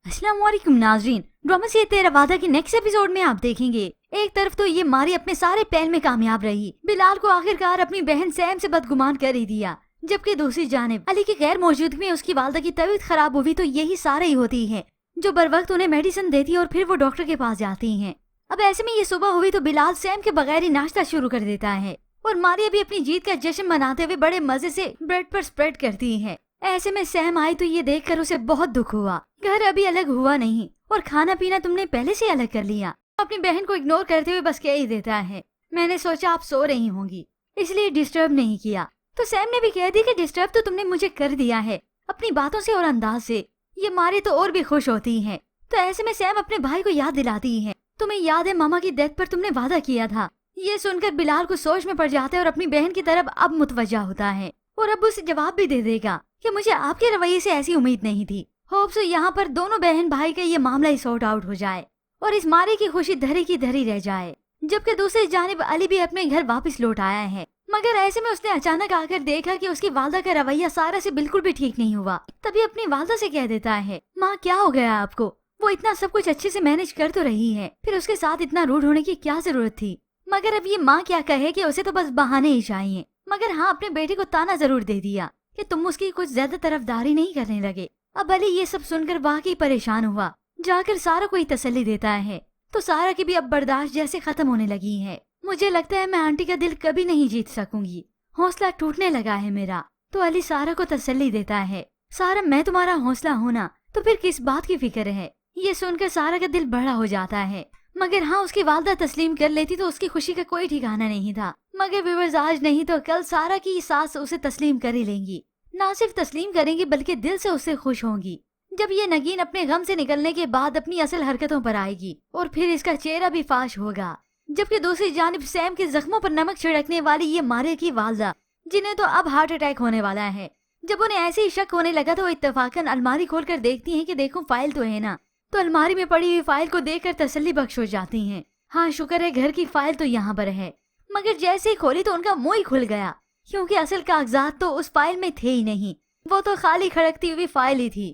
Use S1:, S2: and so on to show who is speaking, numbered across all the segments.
S1: अस्सलाम वालेकुम नाजरीन, ड्रामा से तेरा वादा के नेक्स्ट एपिसोड में आप देखेंगे। एक तरफ तो ये मारी अपने सारे प्लान में कामयाब रही, बिलाल को आखिरकार अपनी बहन सैम से बदगुमान कर ही दिया, जबकि दूसरी जानिब अली की गैर मौजूदगी में उसकी वालदा की तबीयत खराब हुई तो यही सारा ही होती है जो बर वक्त उन्हें मेडिसिन देती है और फिर वो डॉक्टर के पास जाती हैं। अब ऐसे में ये सुबह हुई तो बिलाल सैम के बगैर ही नाश्ता शुरू कर देता है और मारिया भी अपनी जीत का जश्न मनाते हुए बड़े मजे से ब्रेड पर स्प्रेड करती है। ऐसे में सैम आई तो ये देखकर उसे बहुत दुख हुआ। घर अभी अलग हुआ नहीं और खाना पीना तुमने पहले से अलग कर लिया। अपनी बहन को इग्नोर करते हुए बस कह ही देता है, मैंने सोचा आप सो रही होंगी इसलिए डिस्टर्ब नहीं किया। तो सैम ने भी कह दी कि डिस्टर्ब तो तुमने मुझे कर दिया है अपनी बातों से और अंदाज से। ये मारे तो और भी खुश होती है। तो ऐसे में सैम अपने भाई को याद दिलाती है, तुम्हें याद है मामा की डेथ पर तुमने वादा किया था। ये सुनकर बिलाल को सोच में पड़ जाता है और अपनी बहन की तरफ अब मुतवज्जा होता है और अब उसे जवाब भी दे देगा कि मुझे आपके रवैये से ऐसी उम्मीद नहीं थी। होप सो यहाँ पर दोनों बहन भाई का ये मामला ही सॉर्ट आउट हो जाए और इस मारे की खुशी धरी की धरी रह जाए। जबकि दूसरी जानिब अली भी अपने घर वापस लौट आया है, मगर ऐसे में उसने अचानक आकर देखा कि उसकी वालदा का रवैया सारा से बिल्कुल भी ठीक नहीं हुआ। तभी अपनी वालदा से कह देता है, माँ क्या हो गया आपको? वो इतना सब कुछ अच्छे से मैनेज कर तो रही है, फिर उसके साथ इतना रूड होने की क्या जरूरत थी? मगर अब ये माँ क्या कहे कि उसे तो बस बहाने ही चाहिए। मगर हाँ, अपने बेटे को ताना जरूर दे दिया कि तुम उसकी कुछ ज्यादा तरफदारी नहीं करने लगे। अब अली ये सब सुनकर वाकई परेशान हुआ, जाकर सारा को ही तसल्ली देता है। तो सारा की भी अब बर्दाश्त जैसे खत्म होने लगी है। मुझे लगता है मैं आंटी का दिल कभी नहीं जीत सकूंगी, हौसला टूटने लगा है मेरा। तो अली सारा को तसल्ली देता है, सारा मैं तुम्हारा हौसला होना तो फिर किस बात की फिक्र है? ये सुनकर सारा का दिल बड़ा हो जाता है। मगर हाँ, उसकी वालदा तस्लीम कर लेती तो उसकी खुशी का कोई ठिकाना नहीं था। मगर व्यूअर्स, आज नहीं तो कल सारा की सास उसे तस्लीम कर ही लेंगी। ना सिर्फ तस्लीम करेंगी बल्कि दिल से उससे खुश होंगी। जब ये नगीन अपने गम से निकलने के बाद अपनी असल हरकतों पर आएगी और फिर इसका चेहरा भी फाश होगा। जबकि दूसरी जानिब सैम के जख्मों पर नमक छिड़कने वाली ये मारे की वालदा, जिन्हें तो अब हार्ट अटैक होने वाला है। जब उन्हें ऐसे ही शक होने लगा तो वो इत्तेफाकन अलमारी खोलकर देखती हैं कि देखो फाइल तो है ना। तो अलमारी में पड़ी हुई फाइल को देखकर तसल्ली बख्श हो जाती हैं। हाँ, शुक्र है घर की फाइल तो यहाँ पर है। मगर जैसे ही खोली तो उनका मुंह ही खुल गया, क्योंकि असल कागजात तो उस फाइल में थे ही नहीं, वो तो खाली खड़कती हुई फाइल ही थी।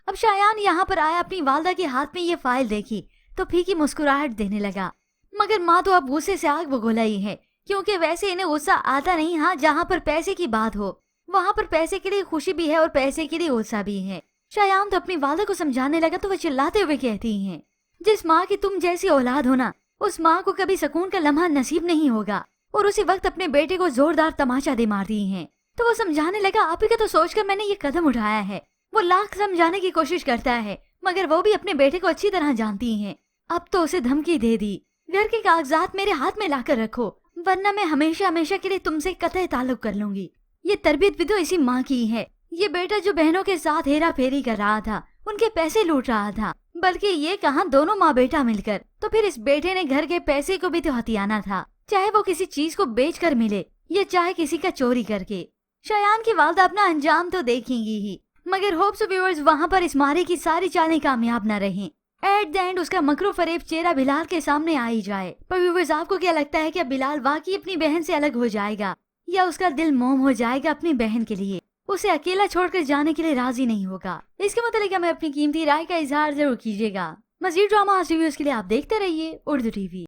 S1: अब शायान यहाँ पर आया, अपनी वालदा के हाथ में ये फाइल देखी तो फीकी मुस्कुराहट देने लगा। मगर माँ तो अब गुस्से से आग बगोला ही है, क्योंकि वैसे इन्हें गुस्सा आता नहीं। हाँ, जहाँ पर पैसे की बात हो वहाँ पर पैसे के लिए खुशी भी है और पैसे के लिए गुस्सा भी है। शायान तो अपनी वालदा को समझाने लगा तो वो चिल्लाते हुए कहती हैं, जिस माँ की तुम जैसी औलाद होना उस माँ को कभी सुकून का लम्हा नसीब नहीं होगा। और उसी वक्त अपने बेटे को जोरदार तमाचा दे मारती हैं। तो वो समझाने लगा, आप ही का तो सोचकर मैंने ये कदम उठाया है। वो लाख समझाने की कोशिश करता है मगर वो भी अपने बेटे को अच्छी तरह जानती हैं। अब तो उसे धमकी दे दी, घर के कागजात मेरे हाथ में लाकर रखो वरना मैं हमेशा हमेशा के लिए तुमसे कतई ताल्लुक कर लूंगी। ये तरबियत भी तो इसी माँ की है। ये बेटा जो बहनों के साथ हेरा फेरी कर रहा था, उनके पैसे लूट रहा था, बल्कि ये कहा दोनों माँ बेटा मिलकर। तो फिर इस बेटे ने घर के पैसे को भी तो हथियाना था, चाहे वो किसी चीज को बेचकर मिले या चाहे किसी का चोरी करके। शायान की वालदा अपना अंजाम तो देखेंगी ही, मगर होप्स व्यूअर्स वहाँ पर इस मारे की सारी चालें कामयाब न रहें। एट द एंड उसका मकरू फरेब चेहरा बिलाल के सामने आ ही जाए। पर व्यूअर्स, आपको क्या लगता है कि बिलाल वाकई अपनी बहन से अलग हो जाएगा या उसका दिल मोम हो जाएगा अपनी बहन के लिए, उसे अकेला छोड़कर जाने के लिए राजी नहीं होगा? इसके मतलब हमें अपनी कीमती राय का इजहार जरूर कीजिएगा। मजीद ड्रामा रिव्यूज के लिए आप देखते रहिए उर्दू टीवी।